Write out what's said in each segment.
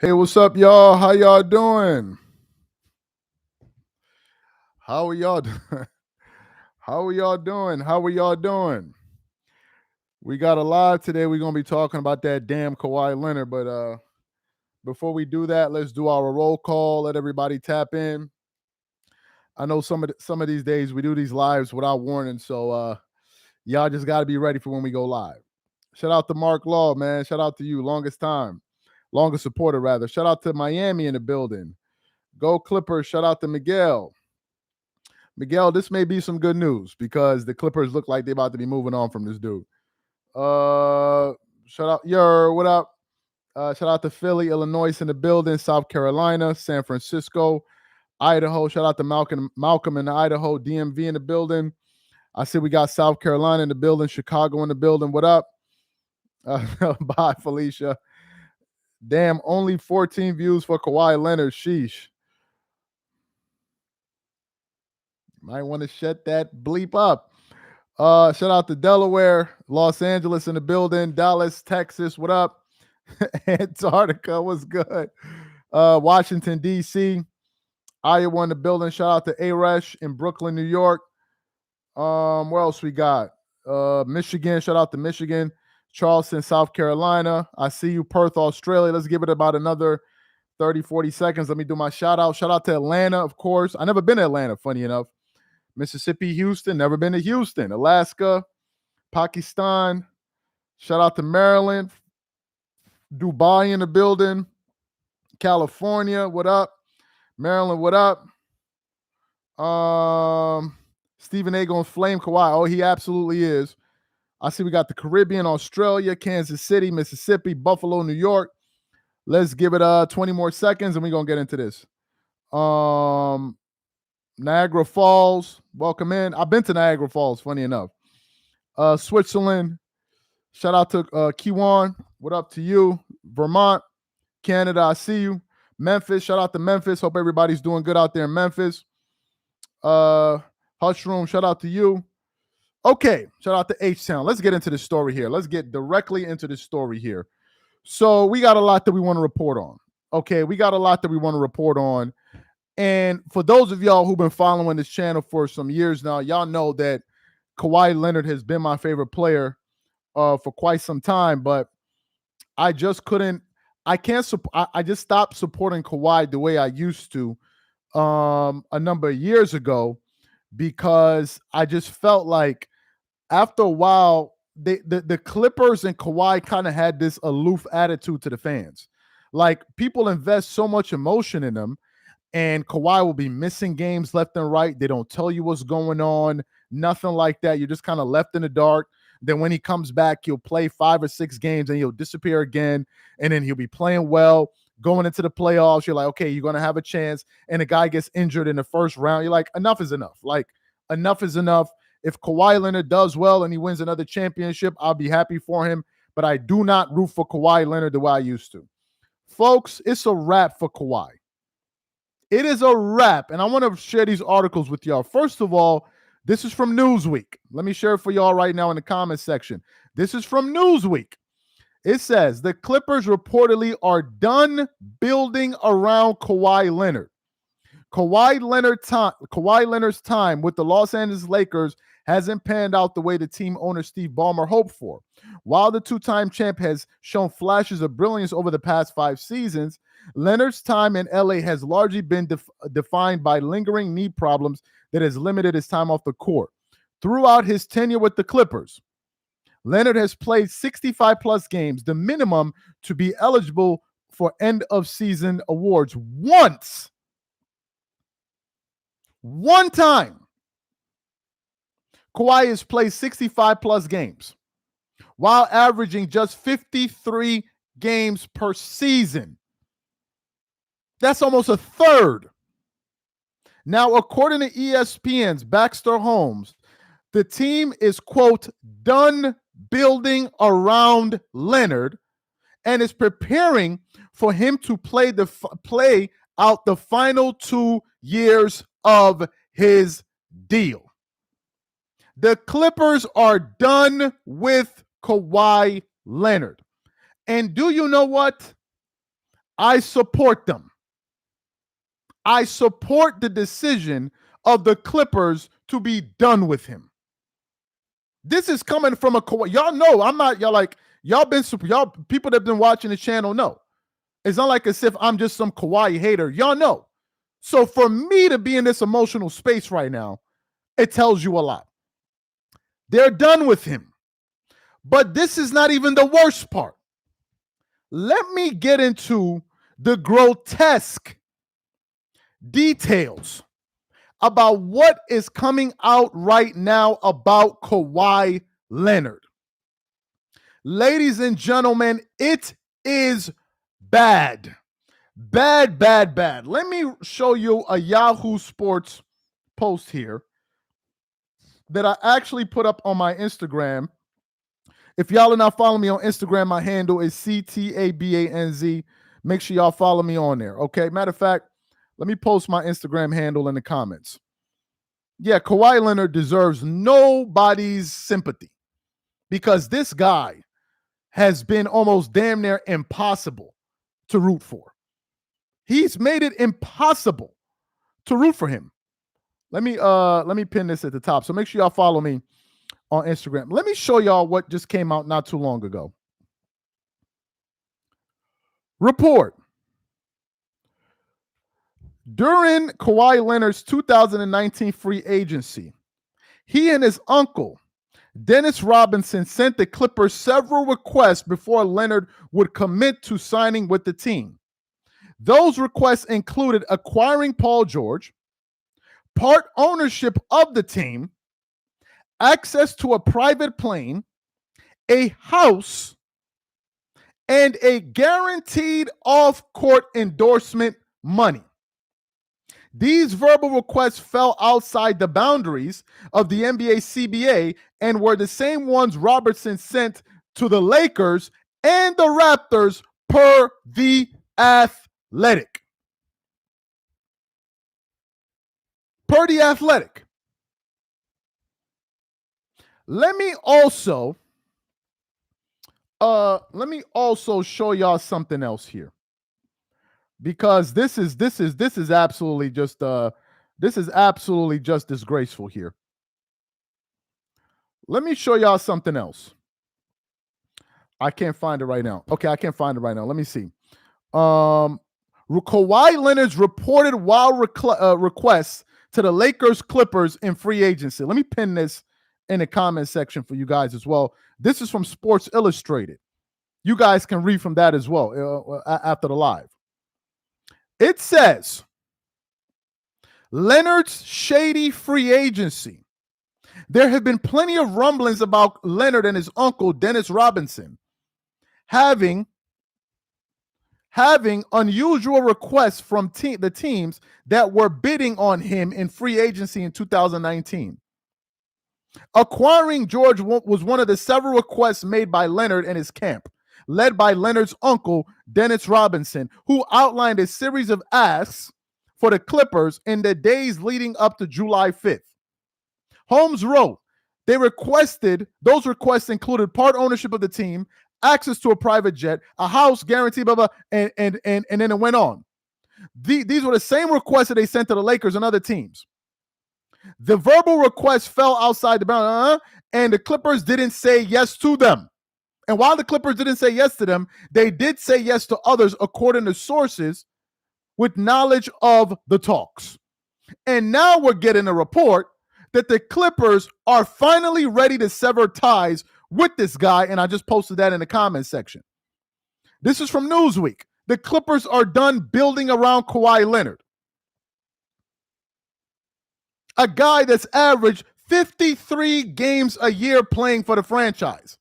Hey, what's up, y'all? How y'all doing? How are y'all doing? How are y'all doing? How are y'all doing? We got a live today. We're gonna be talking about that damn Kawhi Leonard. But before we do that, let's do our roll call. Let everybody tap in. I know some of these days we do these lives without warning, so y'all just got to be ready for when we go live. Shout out to Mark Law, man. Shout out to you, longest supporter rather. Shout out to Miami in the building. Go Clippers. Shout out to Miguel. Miguel, this may be some good news because the Clippers look like they're about to be moving on from this dude. Shout out, what up? Shout out to Philly, Illinois in the building, South Carolina, San Francisco, Idaho. Shout out to Malcolm in Idaho, DMV in the building. I see we got South Carolina in the building, Chicago in the building. What up? Bye, Felicia. Damn, only 14 views for Kawhi Leonard. Sheesh. Might want to shut that bleep up. Shout out to Delaware, Los Angeles in the building, Dallas, Texas. What up? Antarctica was good. Washington, D.C., Iowa in the building. Shout out to Aresh in Brooklyn, New York. Where else we got? Michigan. Shout out to Michigan. Charleston, South Carolina. I see you, Perth, Australia. Let's give it about another 30, 40 seconds. Let me do my shout out. Shout out to Atlanta, of course. I never been to Atlanta, funny enough. Mississippi, Houston. Never been to Houston. Alaska, Pakistan. Shout out to Maryland. Dubai in the building. California, what up? Maryland, what up? Stephen A. gonna flame Kawhi. Oh, he absolutely is. I see we got the Caribbean, Australia, Kansas City, Mississippi, Buffalo, New York. Let's give it 20 more seconds and we're gonna get into this. Niagara Falls, welcome in. I've been to Niagara Falls, funny enough. Switzerland, shout out to Kiwan. What up to you? Vermont, Canada, I see you. Memphis, shout out to Memphis. Hope everybody's doing good out there in Memphis. Hushroom, shout out to you. Okay, shout out to H-Town. Let's get into the story here. Let's get directly into the story here. So we got a lot that we want to report on. Okay, we got a lot that we want to report on. And for those of y'all who've been following this channel for some years now, y'all know that Kawhi Leonard has been my favorite player for quite some time, but I just couldn't, I just stopped supporting Kawhi the way I used to a number of years ago because I just felt like after a while, the Clippers and Kawhi kind of had this aloof attitude to the fans. Like people invest so much emotion in them, and Kawhi will be missing games left and right. They don't tell you what's going on, nothing like that. You're just kind of left in the dark. Then when he comes back, he'll play 5 or 6 games and he'll disappear again. And then he'll be playing well, going into the playoffs. You're like, okay, you're going to have a chance. And a guy gets injured in the first round. You're like, enough is enough. Like, enough is enough. If Kawhi Leonard does well and he wins another championship, I'll be happy for him. But I do not root for Kawhi Leonard the way I used to. Folks, it's a wrap for Kawhi. It is a wrap. And I want to share these articles with y'all. First of all, this is from Newsweek. Let me share it for y'all right now in the comment section. This is from Newsweek. It says the Clippers reportedly are done building around Kawhi Leonard. Kawhi Leonard's time with the Los Angeles Lakers hasn't panned out the way the team owner Steve Ballmer hoped for. While the two-time champ has shown flashes of brilliance over the past 5 seasons, Leonard's time in LA has largely been defined by lingering knee problems that has limited his time off the court. Throughout his tenure with the Clippers, Leonard has played 65-plus games, the minimum to be eligible for end-of-season awards once. One time, Kawhi has played 65-plus games while averaging just 53 games per season. That's almost a third. Now, according to ESPN's Baxter Holmes, the team is, quote, done building around Leonard and is preparing for him to play out the final 2 years of his deal. The Clippers are done with Kawhi Leonard. And do you know what? I support them. I support the decision of the Clippers to be done with him. This is coming from a Kawhi. Y'all know I'm not. Y'all people that have been watching the channel know. It's not like as if I'm just some Kawhi hater. Y'all know. So for me to be in this emotional space right now, it tells you a lot. They're done with him. But this is not even the worst part. Let me get into the grotesque details about what is coming out right now about Kawhi Leonard. Ladies and gentlemen, it is bad. Bad, bad, bad. Let me show you a Yahoo Sports post here that I actually put up on my Instagram. If y'all are not following me on Instagram, my handle is CTABANZ. Make sure y'all follow me on there, okay? Matter of fact, let me post my Instagram handle in the comments. Yeah, Kawhi Leonard deserves nobody's sympathy because this guy has been almost damn near impossible to root for. He's made it impossible to root for him. Let me pin this at the top. So make sure y'all follow me on Instagram. Let me show y'all what just came out not too long ago. Report. During Kawhi Leonard's 2019 free agency, he and his uncle, Dennis Robinson, sent the Clippers several requests before Leonard would commit to signing with the team. Those requests included acquiring Paul George, part ownership of the team, access to a private plane, a house, and a guaranteed off-court endorsement money. These verbal requests fell outside the boundaries of the NBA CBA and were the same ones Robertson sent to the Lakers and the Raptors per The Athletic. Per The Athletic. Let me also show y'all something else here, because this is absolutely just disgraceful here. Let me show y'all something else. I can't find it right now. Okay, I can't find it right now. Let me see. Kawhi Leonard's reported wild requests to the Lakers Clippers in free agency. Let me pin this in the comment section for you guys as well. This is from Sports Illustrated. You guys can read from that as well after the live. It says, Leonard's shady free agency. There have been plenty of rumblings about Leonard and his uncle, Dennis Robinson, having unusual requests from the teams that were bidding on him in free agency in 2019. Acquiring George was one of the several requests made by Leonard and his camp, led by Leonard's uncle, Dennis Robinson, who outlined a series of asks for the Clippers in the days leading up to July 5th. Holmes wrote, those requests included part ownership of the team, access to a private jet, a house, guarantee, blah, blah, and then it went on. These were the same requests that they sent to the Lakers and other teams. The verbal requests fell outside the boundary, and the Clippers didn't say yes to them. And while the Clippers didn't say yes to them, they did say yes to others, according to sources with knowledge of the talks. And now we're getting a report that the Clippers are finally ready to sever ties with this guy, and I just posted that in the comment section. This is from Newsweek. The Clippers are done building around Kawhi Leonard, a guy that's averaged 53 games a year playing for the franchise.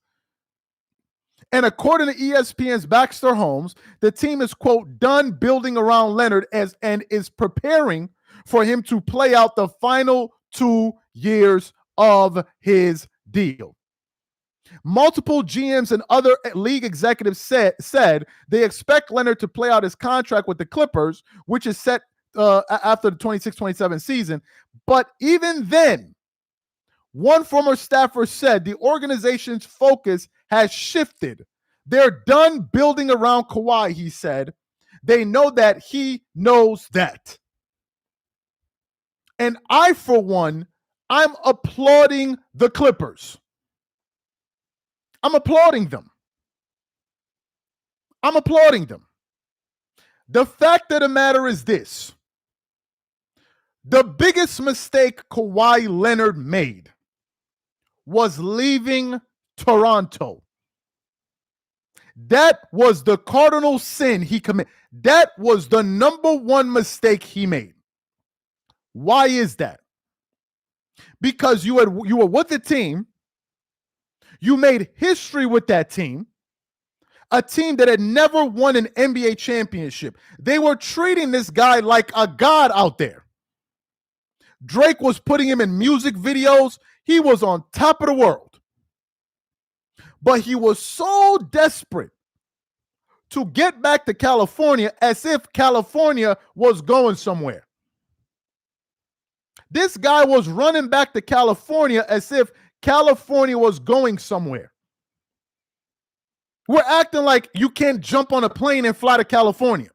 And according to ESPN's Baxter Holmes, the team is, quote, done building around Leonard and is preparing for him to play out the final 2 years of his deal. Multiple GMs and other league executives said they expect Leonard to play out his contract with the Clippers, which is set after the 26-27 season. But even then, one former staffer said the organization's focus has shifted. They're done building around Kawhi, he said. They know that he knows that. And I, for one, I'm applauding the Clippers. I'm applauding them. I'm applauding them. The fact of the matter is this. The biggest mistake Kawhi Leonard made was leaving Toronto. That was the cardinal sin he committed. That was the number one mistake he made. Why is that? Because you were with the team. You made history with that team. A team that had never won an NBA championship. They were treating this guy like a god out there. Drake was putting him in music videos. He was on top of the world. But he was so desperate to get back to California as if California was going somewhere. This guy was running back to California as if California was going somewhere. We're acting like you can't jump on a plane and fly to California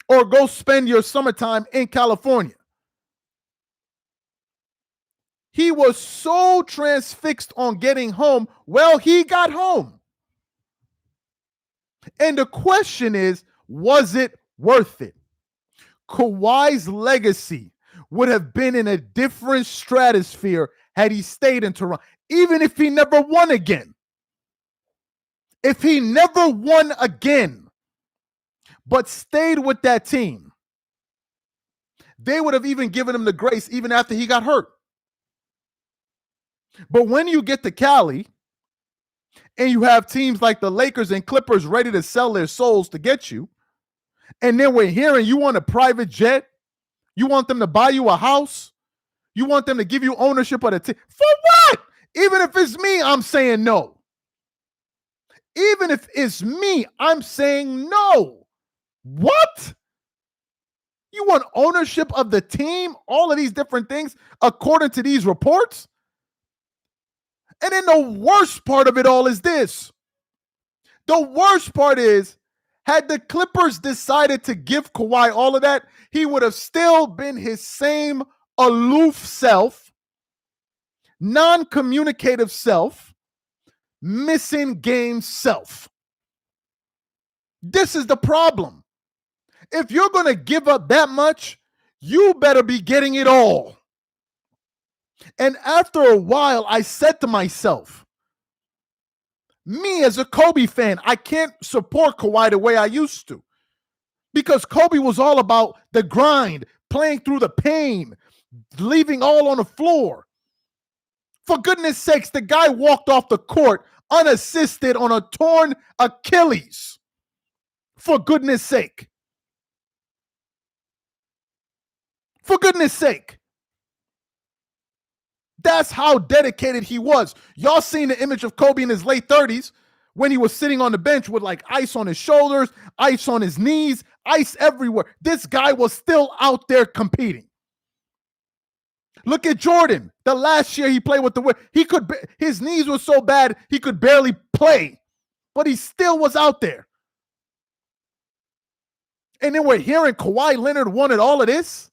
or go spend your summertime in California. He was so transfixed on getting home. Well, he got home. And the question is, was it worth it? Kawhi's legacy would have been in a different stratosphere had he stayed in Toronto, even if he never won again. If he never won again, but stayed with that team, they would have even given him the grace even after he got hurt. But when you get to Cali and you have teams like the Lakers and Clippers ready to sell their souls to get you, and then we're hearing you want a private jet, you want them to buy you a house, you want them to give you ownership of the team. For what? Even if it's me, I'm saying no. Even if it's me, I'm saying no. What? You want ownership of the team? All of these different things according to these reports? And then the worst part of it all is this. The worst part is, had the Clippers decided to give Kawhi all of that, he would have still been his same aloof self, non-communicative self, missing game self. This is the problem. If you're going to give up that much, you better be getting it all. And after a while, I said to myself, me as a Kobe fan, I can't support Kawhi the way I used to. Because Kobe was all about the grind, playing through the pain, leaving all on the floor. For goodness sakes, the guy walked off the court unassisted on a torn Achilles. For goodness sake. For goodness sake. That's how dedicated he was. Y'all seen the image of Kobe in his late 30s when he was sitting on the bench with like ice on his shoulders, ice on his knees, ice everywhere. This guy was still out there competing. Look at Jordan. The last year he played with the his knees were so bad he could barely play, but he still was out there. And then we're hearing Kawhi Leonard wanted all of this.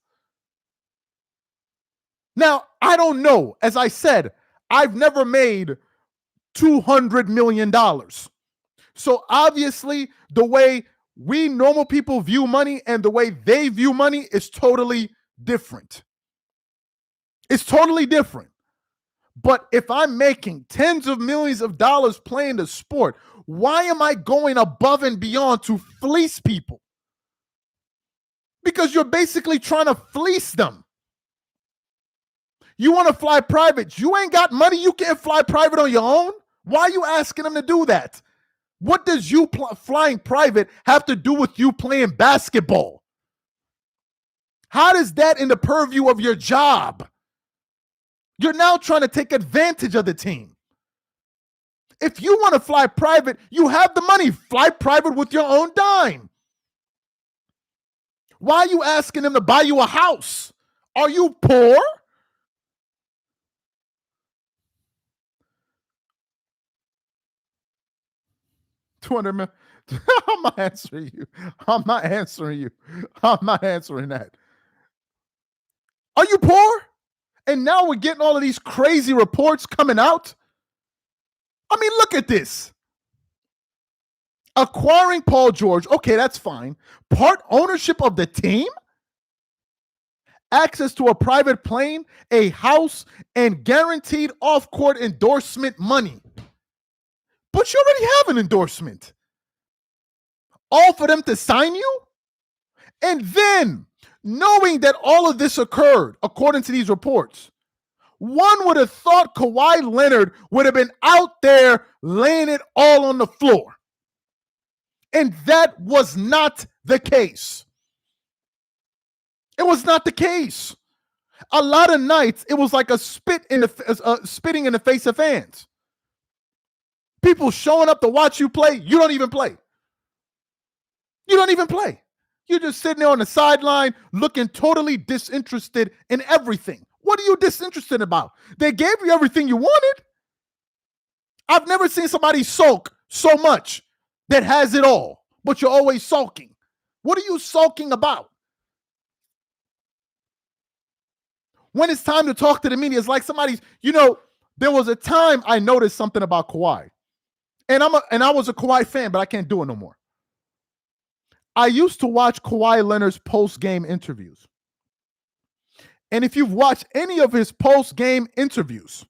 Now, I don't know. As I said, I've never made $200 million. So obviously, the way we normal people view money and the way they view money is totally different. It's totally different. But if I'm making tens of millions of dollars playing the sport, why am I going above and beyond to fleece people? Because you're basically trying to fleece them. You want to fly private. You ain't got money. You can't fly private on your own. Why are you asking them to do that? What does you flying private have to do with you playing basketball? How does that in the purview of your job? You're now trying to take advantage of the team. If you want to fly private, you have the money. Fly private with your own dime. Why are you asking them to buy you a house? Are you poor? 200 million. I'm not answering you. I'm not answering you. I'm not answering that. Are you poor? And now we're getting all of these crazy reports coming out. I mean, look at this. Acquiring Paul George, okay, that's fine. Part ownership of the team? Access to a private plane, a house, and guaranteed off-court endorsement money. But you already have an endorsement. All for them to sign you? And then, knowing that all of this occurred, according to these reports, one would have thought Kawhi Leonard would have been out there laying it all on the floor. And that was not the case. It was not the case. A lot of nights, it was like a spitting in the face of fans. People showing up to watch you play, you don't even play. You don't even play. You're just sitting there on the sideline looking totally disinterested in everything. What are you disinterested about? They gave you everything you wanted. I've never seen somebody sulk so much that has it all, but you're always sulking. What are you sulking about? When it's time to talk to the media, it's like somebody's, there was a time I noticed something about Kawhi. And I was a Kawhi fan, but I can't do it no more. I used to watch Kawhi Leonard's post-game interviews. And if you've watched any of his post-game interviews,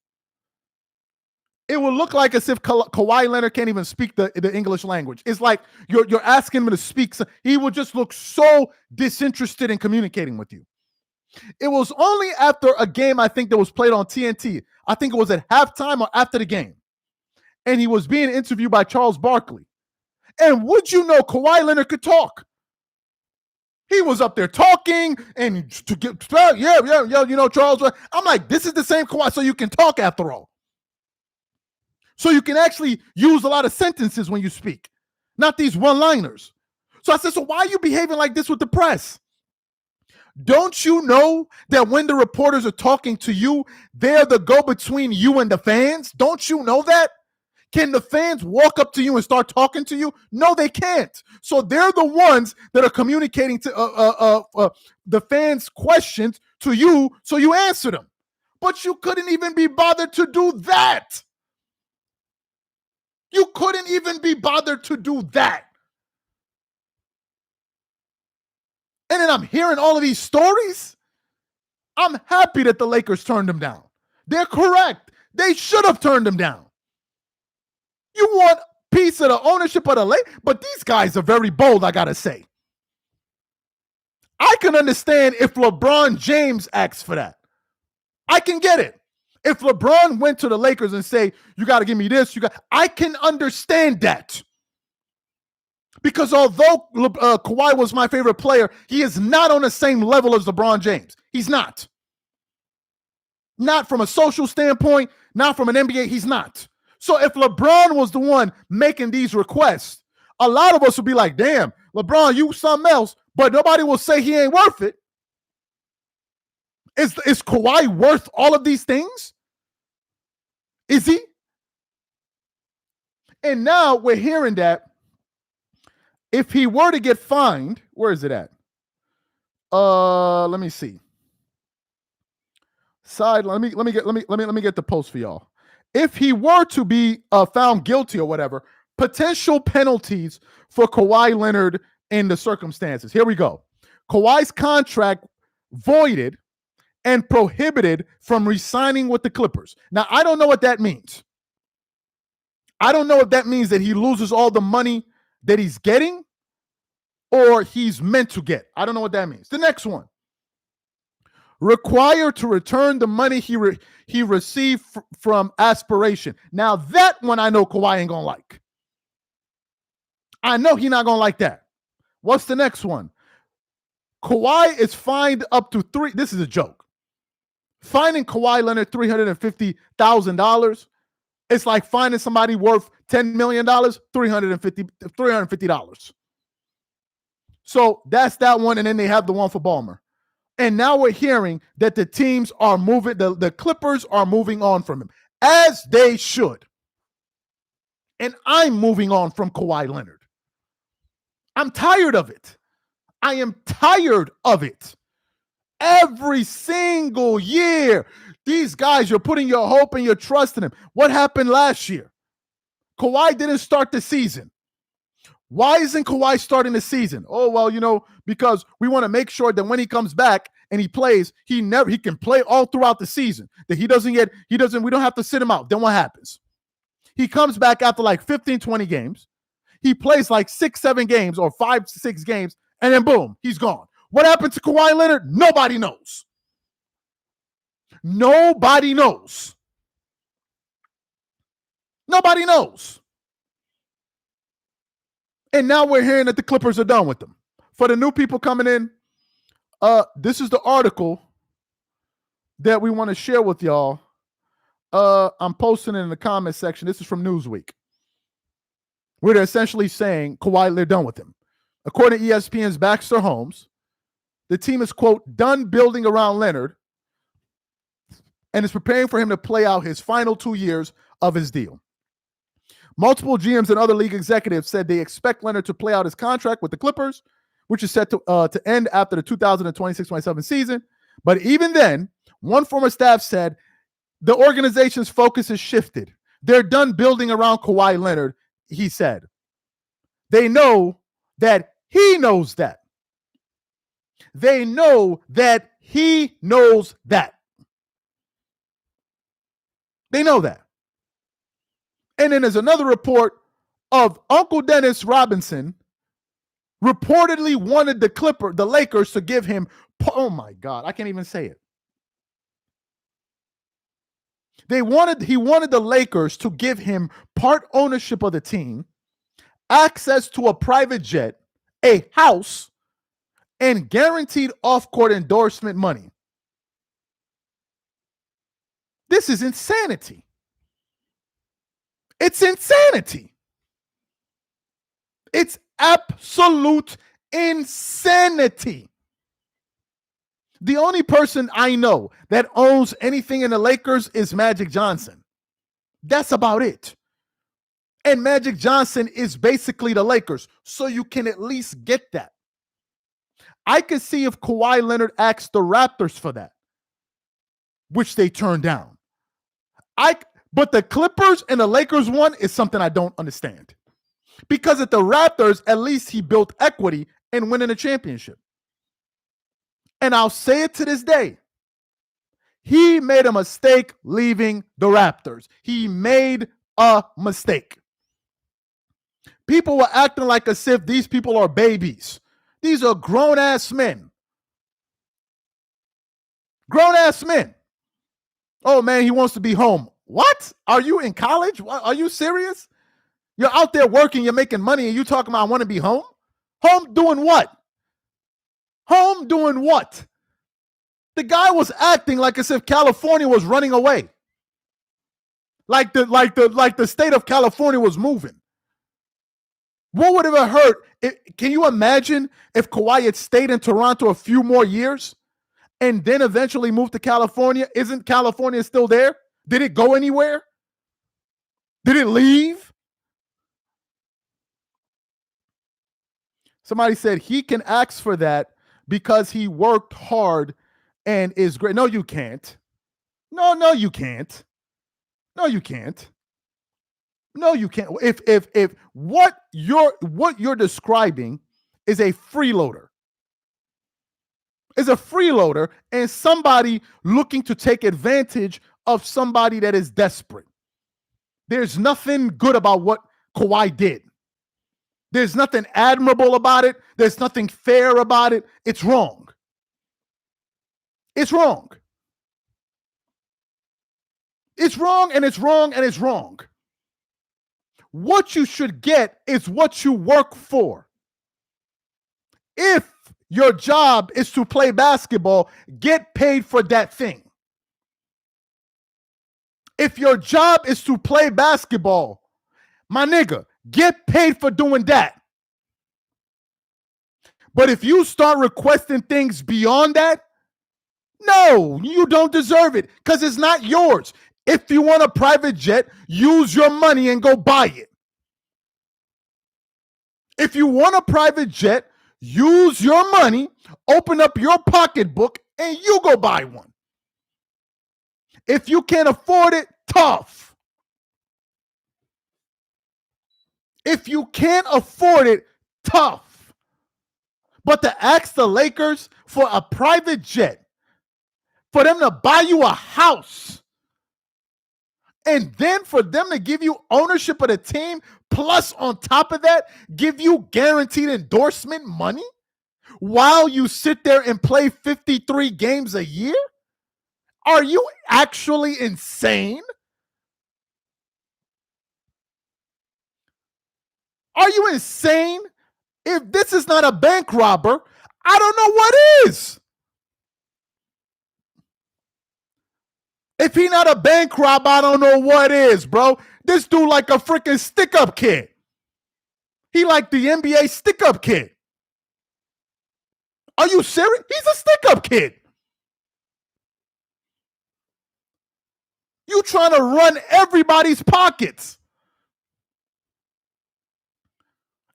it will look like as if Kawhi Leonard can't even speak the English language. It's like you're asking him to speak. So he will just look so disinterested in communicating with you. It was only after a game, I think, that was played on TNT. I think it was at halftime or after the game. And he was being interviewed by Charles Barkley. And would you know, Kawhi Leonard could talk. He was up there talking and Charles. I'm like, this is the same Kawhi, so you can talk after all. So you can actually use a lot of sentences when you speak, not these one-liners. So I said, so why are you behaving like this with the press? Don't you know that when the reporters are talking to you, they're the go-between you and the fans? Don't you know that? Can the fans walk up to you and start talking to you? No, they can't. So they're the ones that are communicating to the fans' questions to you, so you answer them. But you couldn't even be bothered to do that. You couldn't even be bothered to do that. And then I'm hearing all of these stories. I'm happy that the Lakers turned them down. They're correct. They should have turned them down. You want a piece of the ownership of the Lakers, but these guys are very bold, I gotta say. I can understand if LeBron James asks for that. I can get it. If LeBron went to the Lakers and say, you got to give me this, I can understand that. Because although Kawhi was my favorite player, he is not on the same level as LeBron James. He's not. Not from a social standpoint, not from an NBA, he's not. So if LeBron was the one making these requests, a lot of us would be like, damn, LeBron, you something else, but nobody will say he ain't worth it. Is Kawhi worth all of these things? Is he? And now we're hearing that if he were to get fined, where is it at? Let me see. Let me get the post for y'all. If he were to be found guilty or whatever, potential penalties for Kawhi Leonard in the circumstances. Here we go. Kawhi's contract voided and prohibited from re-signing with the Clippers. Now, I don't know what that means. I don't know if that means that he loses all the money that he's getting or he's meant to get. I don't know what that means. The next one. Required to return the money he received from aspiration. Now, that one I know Kawhi ain't going to like. I know he's not going to like that. What's the next one? Kawhi is fined up to this is a joke. Fining Kawhi Leonard $350,000. It's like finding somebody worth $10 million, $350. So that's that one. And then they have the one for Ballmer. And now we're hearing that the teams are moving, the Clippers are moving on from him, as they should. And I'm moving on from Kawhi Leonard. I'm tired of it. I am tired of it. Every single year, these guys, you're putting your hope and your trust in them. What happened last year? Kawhi didn't start the season. Why isn't Kawhi starting the season? Oh, well, because we want to make sure that when he comes back and he plays, he can play all throughout the season. That we don't have to sit him out. Then what happens? He comes back after like 15, 20 games. He plays like 6, 7 games or 5, 6 games, and then boom, he's gone. What happened to Kawhi Leonard? Nobody knows. Nobody knows. Nobody knows. And now we're hearing that the Clippers are done with them. For the new people coming in, this is the article that we want to share with y'all. I'm posting it in the comment section. This is from Newsweek, where they're essentially saying Kawhi, they're done with him. According to ESPN's Baxter Holmes, the team is, quote, done building around Leonard and is preparing for him to play out his final 2 years of his deal. Multiple GMs and other league executives said they expect Leonard to play out his contract with the Clippers, which is set to end after the 2026-27 season. But even then, one former staff said the organization's focus has shifted. They're done building around Kawhi Leonard, he said. They know that he knows that. They know that he knows that. They know that. And then there's another report of Uncle Dennis Robinson reportedly wanted the Lakers to give him, oh my God, I can't even say it. He wanted the Lakers to give him part ownership of the team, access to a private jet, a house, and guaranteed off-court endorsement money. This is insanity. It's insanity. It's absolute insanity. The only person I know that owns anything in the Lakers is Magic Johnson. That's about it. And Magic Johnson is basically the Lakers, so you can at least get that. I could see if Kawhi Leonard asked the Raptors for that, which they turned down. But the Clippers and the Lakers one is something I don't understand. Because at the Raptors, at least he built equity and winning a championship. And I'll say it to this day. He made a mistake leaving the Raptors. He made a mistake. People were acting like as if these people are babies. These are grown-ass men. Grown-ass men. Oh, man, he wants to be home. What? Are you in college? Are you serious? You're out there working, you're making money, and you talking about I want to be home? Home doing what? Home doing what? The guy was acting like as if California was running away. Like the state of California was moving. What would have hurt? Can you imagine if Kawhi had stayed in Toronto a few more years and then eventually moved to California? Isn't California still there? Did it go anywhere? Did it leave? Somebody said he can ask for that because he worked hard and is great. No, you can't. No, you can't. No, you can't. No, you can't. If what you're describing is a freeloader, and somebody looking to take advantage of somebody that is desperate. There's nothing good about what Kawhi did. There's nothing admirable about it. There's nothing fair about it. It's wrong. It's wrong. It's wrong, and it's wrong, and it's wrong. What you should get is what you work for. If your job is to play basketball, get paid for that thing. If your job is to play basketball, my nigga, get paid for doing that. But if you start requesting things beyond that, no, you don't deserve it because it's not yours. If you want a private jet, use your money and go buy it. If you want a private jet, use your money, open up your pocketbook, and you go buy one. If you can't afford it, tough. If you can't afford it, tough. But to ask the Lakers for a private jet, for them to buy you a house, and then for them to give you ownership of the team, plus on top of that, give you guaranteed endorsement money while you sit there and play 53 games a year? Are you actually insane? Are you insane? If this is not a bank robber, I don't know what is. If he not a bank robber, I don't know what is, bro. This dude like a freaking stick-up kid. He like the NBA stick-up kid. Are you serious? He's a stick-up kid. You trying to run everybody's pockets.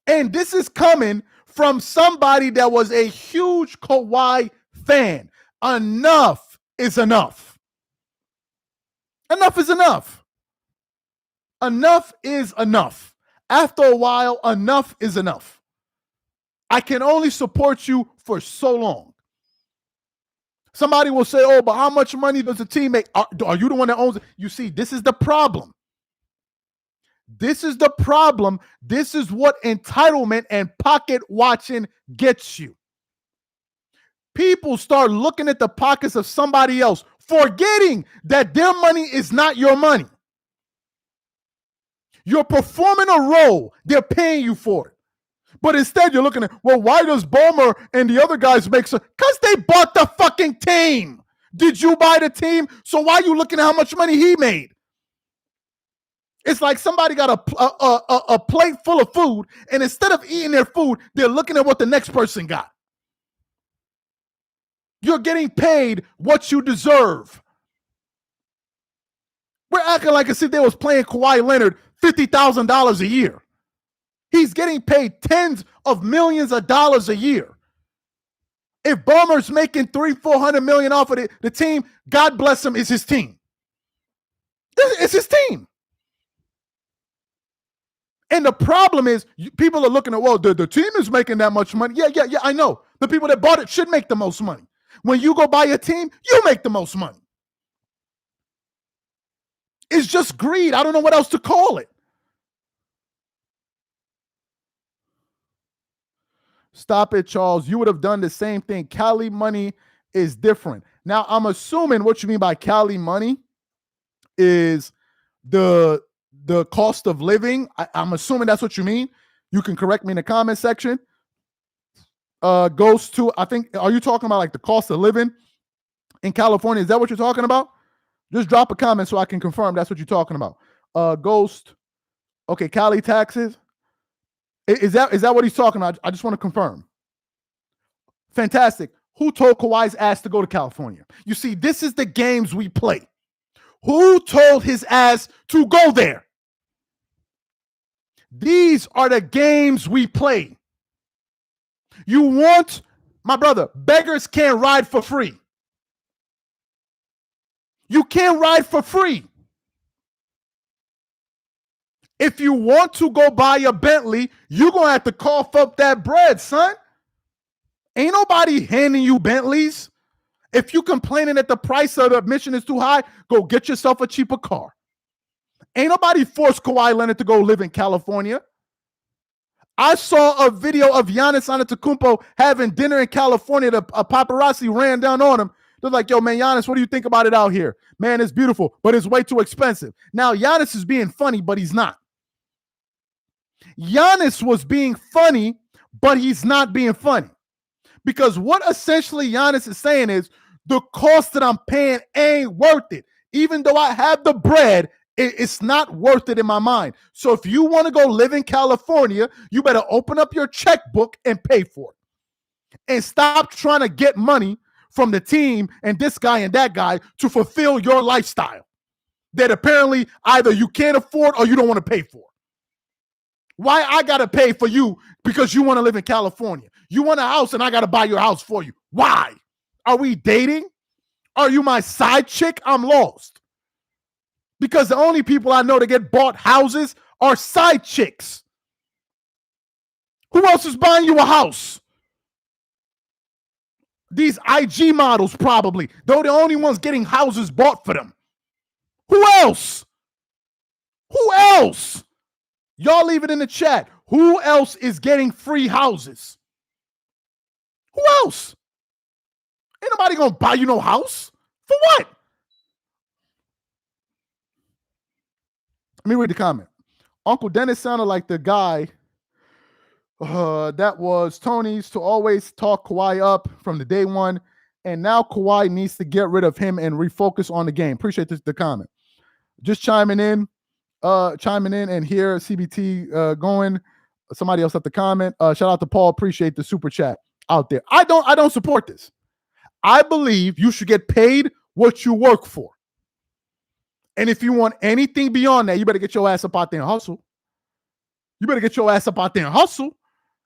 And this is coming from somebody that was a huge Kawhi fan. Enough is enough. Enough is enough. Enough is enough. After a while, enough is enough. I can only support you for so long. Somebody will say, oh, but how much money does the team make? Are you the one that owns it? You see, this is the problem. This is the problem. This is what entitlement and pocket watching gets you. People start looking at the pockets of somebody else, forgetting that their money is not your money. You're performing a role. They're paying you for it. But instead, you're looking at, well, why does Ballmer and the other guys make so? Because they bought the fucking team. Did you buy the team? So why are you looking at how much money he made? It's like somebody got a plate full of food, and instead of eating their food, they're looking at what the next person got. You're getting paid what you deserve. We're acting like as if they was playing Kawhi Leonard $50,000 a year. He's getting paid tens of millions of dollars a year. If Ballmer's making $300-400 million off of the team, God bless him, it's his team. It's his team. And the problem is, people are looking at, well, the team is making that much money. Yeah, I know. The people that bought it should make the most money. When you go buy a team, you make the most money. It's just greed. I don't know what else to call it. Stop it, Charles. You would have done the same thing. Cali money is different. Now, I'm assuming what you mean by Cali money is the cost of living. I'm assuming that's what you mean. You can correct me in the comment section. Goes to, I think, are you talking about like the cost of living in California? Is that what you're talking about? Just drop a comment so I can confirm that's what you're talking about. Ghost. Okay, Cali taxes. Is that what he's talking about? I just want to confirm. Fantastic. Who told Kawhi's ass to go to California? You see, this is the games we play. Who told his ass to go there? These are the games we play. You want, my brother, beggars can't ride for free. You can't ride for free. If you want to go buy a Bentley, you're going to have to cough up that bread, son. Ain't nobody handing you Bentleys. If you complaining that the price of the admission is too high, go get yourself a cheaper car. Ain't nobody forced Kawhi Leonard to go live in California. I saw a video of Giannis Antetokounmpo having dinner in California. A paparazzi ran down on him. They're like, yo, man, Giannis, what do you think about it out here? Man, it's beautiful, but it's way too expensive. Now, Giannis is being funny, but he's not. Giannis was being funny, but he's not being funny. Because what essentially Giannis is saying is the cost that I'm paying ain't worth it. Even though I have the bread, it's not worth it in my mind. So if you want to go live in California, you better open up your checkbook and pay for it. And stop trying to get money from the team and this guy and that guy to fulfill your lifestyle that apparently either you can't afford or you don't want to pay for. Why I got to pay for you because you want to live in California? You want a house and I got to buy your house for you. Why? Are we dating? Are you my side chick? I'm lost. Because the only people I know that get bought houses are side chicks. Who else is buying you a house? These IG models probably. They're the only ones getting houses bought for them. Who else? Who else? Y'all leave it in the chat. Who else is getting free houses? Who else? Ain't nobody gonna buy you no house. For what? Let me read the comment. Uncle Dennis sounded like the guy that was Tony's to always talk Kawhi up from the day one. And now Kawhi needs to get rid of him and refocus on the game. Appreciate the comment. Just chiming in and hear CBT going. Somebody else at the comment. Shout out to Paul. Appreciate the super chat out there. I don't support this. I believe you should get paid what you work for. And if you want anything beyond that, you better get your ass up out there and hustle. You better get your ass up out there and hustle.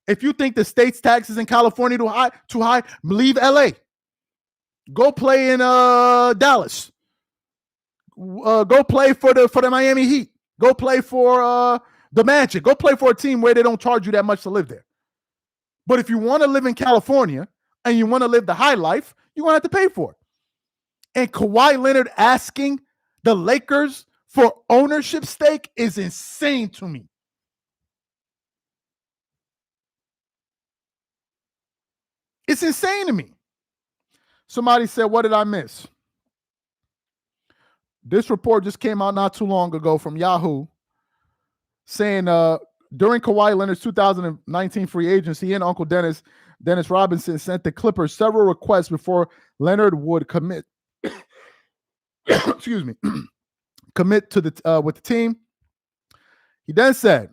If you think the state's taxes in California too high, leave LA. Go play in Dallas. Go play for the Miami Heat. Go play for the Magic. Go play for a team where they don't charge you that much to live there. But if you want to live in California and you want to live the high life, you're going to have to pay for it. And Kawhi Leonard asking the Lakers for ownership stake is insane to me. It's insane to me. Somebody said, what did I miss? This report just came out not too long ago from Yahoo saying during Kawhi Leonard's 2019 free agency, and Uncle Dennis Robinson sent the Clippers several requests before Leonard would commit. Excuse me. Commit to with the team. He then said,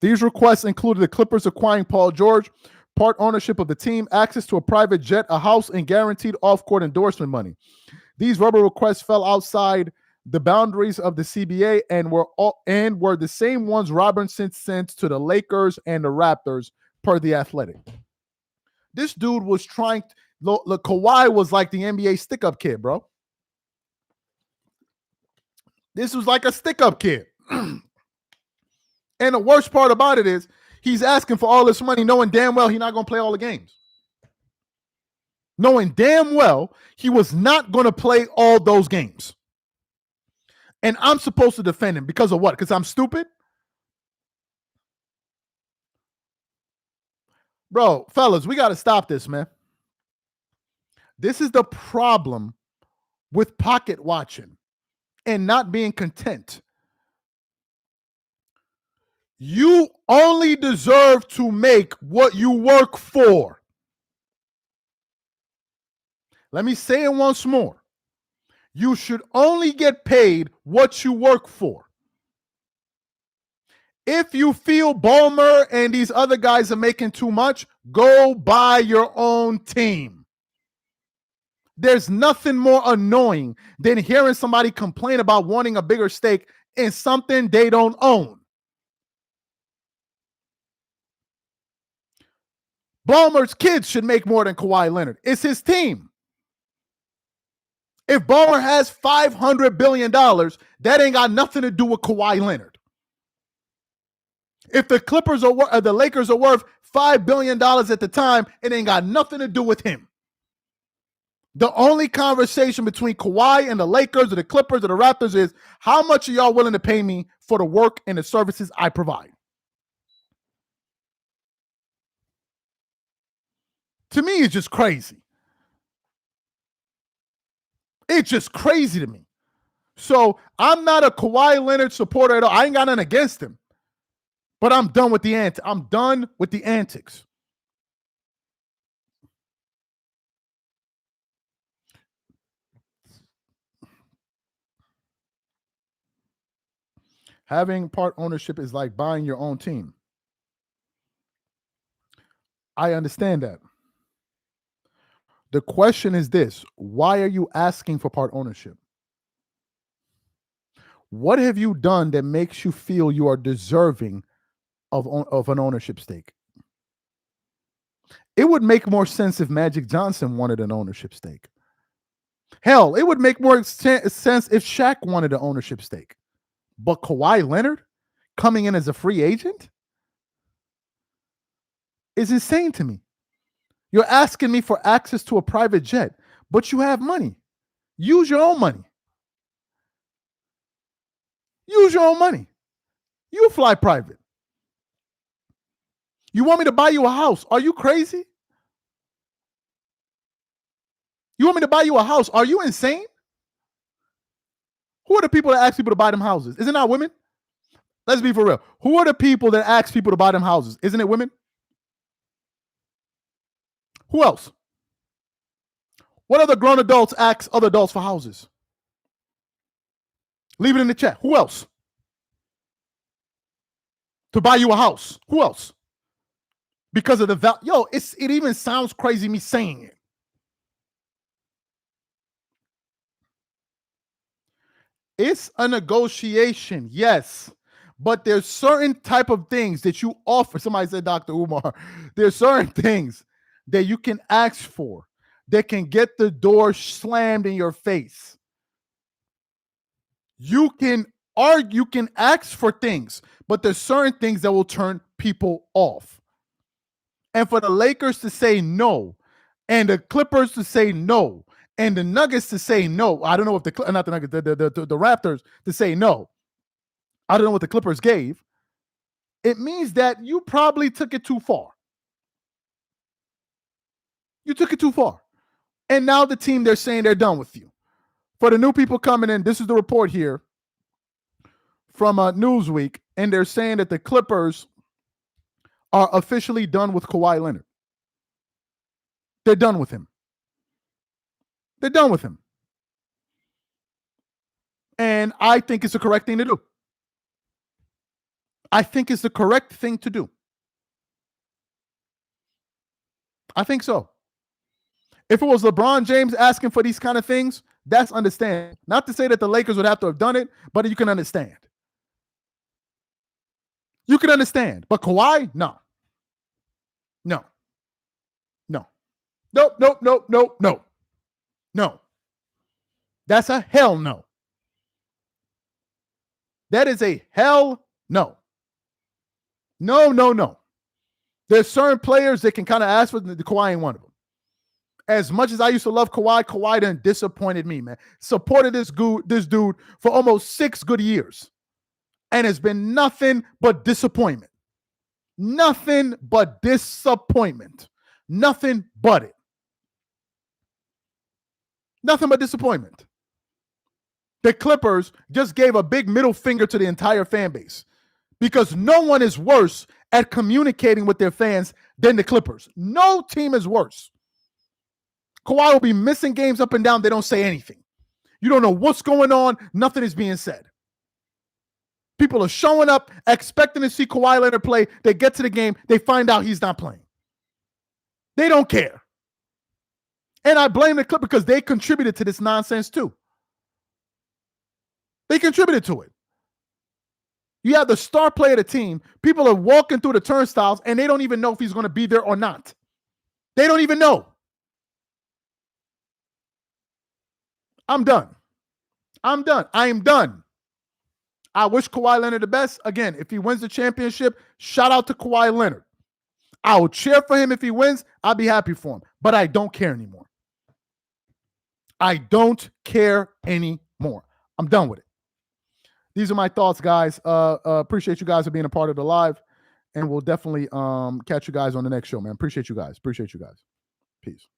these requests included the Clippers acquiring Paul George, part ownership of the team, access to a private jet, a house, and guaranteed off-court endorsement money. These verbal requests fell outside the boundaries of the CBA and were the same ones Robinson sent to the Lakers and the Raptors, per The Athletic. This dude was trying. Look, Kawhi was like the NBA stick-up kid, bro. This was like a stick-up kid. And the worst part about it is he's asking for all this money, knowing damn well he's not going to play all the games. Knowing damn well he was not going to play all those games. And I'm supposed to defend him because of what? Because I'm stupid? Bro, fellas, we got to stop this, man. This is the problem with pocket watching and not being content. You only deserve to make what you work for. Let me say it once more. You should only get paid what you work for. If you feel Ballmer and these other guys are making too much, go buy your own team. There's nothing more annoying than hearing somebody complain about wanting a bigger stake in something they don't own. Ballmer's kids should make more than Kawhi Leonard. It's his team. If Ballmer has $500 billion, that ain't got nothing to do with Kawhi Leonard. If the the Lakers are worth $5 billion at the time, it ain't got nothing to do with him. The only conversation between Kawhi and the Lakers or the Clippers or the Raptors is how much are y'all willing to pay me for the work and the services I provide? To me, it's just crazy. It's just crazy to me. So I'm not a Kawhi Leonard supporter at all. I ain't got nothing against him. But I'm done with the antics. Having part ownership is like buying your own team. I understand that. The question is this: why are you asking for part ownership? What have you done that makes you feel you are deserving of an ownership stake. It would make more sense if Magic Johnson wanted an ownership stake. Hell, it would make more sense if Shaq wanted an ownership stake. But Kawhi Leonard coming in as a free agent is insane to me. You're asking me for access to a private jet, but you have money. Use your own money. Use your own money. You fly private. You want me to buy you a house? Are you crazy? You want me to buy you a house? Are you insane? Who are the people that ask people to buy them houses? Isn't that women? Let's be for real. Who are the people that ask people to buy them houses? Isn't it women? Who else? What other grown adults ask other adults for houses? Leave it in the chat. Who else? To buy you a house. Who else? Because of the value. Yo, it even sounds crazy me saying it. It's a negotiation, yes. But there's certain type of things that you offer. Somebody said, Dr. Umar, there's certain things that you can ask for that can get the door slammed in your face. You can argue, you can ask for things, but there's certain things that will turn people off. And for the Lakers to say no, and the Clippers to say no, and the Nuggets to say no, I don't know if the Nuggets, the Raptors to say no. I don't know what the Clippers gave. It means that you probably took it too far. You took it too far. And now the team, they're saying they're done with you. For the new people coming in, this is the report here from Newsweek, and they're saying that the Clippers are officially done with Kawhi Leonard. They're done with him. They're done with him. And I think it's the correct thing to do. I think it's the correct thing to do. I think so. If it was LeBron James asking for these kind of things, that's understandable. Not to say that the Lakers would have to have done it, but you can understand. You can understand. But Kawhi, no. No. No. Nope, nope, nope, nope, no. No. That's a hell no. That is a hell no. No, no, no. There's certain players that can kind of ask for the Kawhi ain't one of them. As much as I used to love Kawhi, Kawhi done disappointed me, man. Supported this dude for almost 6 good years. And it's been nothing but disappointment. Nothing but disappointment. Nothing but it. Nothing but disappointment. The Clippers just gave a big middle finger to the entire fan base because no one is worse at communicating with their fans than the Clippers. No team is worse. Kawhi will be missing games up and down. They don't say anything. You don't know what's going on. Nothing is being said. People are showing up, expecting to see Kawhi Leonard play. They get to the game. They find out he's not playing. They don't care. And I blame the Clippers because they contributed to this nonsense too. They contributed to it. You have the star player of the team. People are walking through the turnstiles, and they don't even know if he's going to be there or not. They don't even know. I'm done. I'm done. I am done. I wish Kawhi Leonard the best. Again, if he wins the championship, shout out to Kawhi Leonard. I will cheer for him if he wins. I'll be happy for him. But I don't care anymore. I don't care anymore. I'm done with it. These are my thoughts, guys. Appreciate you guys for being a part of the live. And we'll definitely catch you guys on the next show, man. Appreciate you guys. Peace.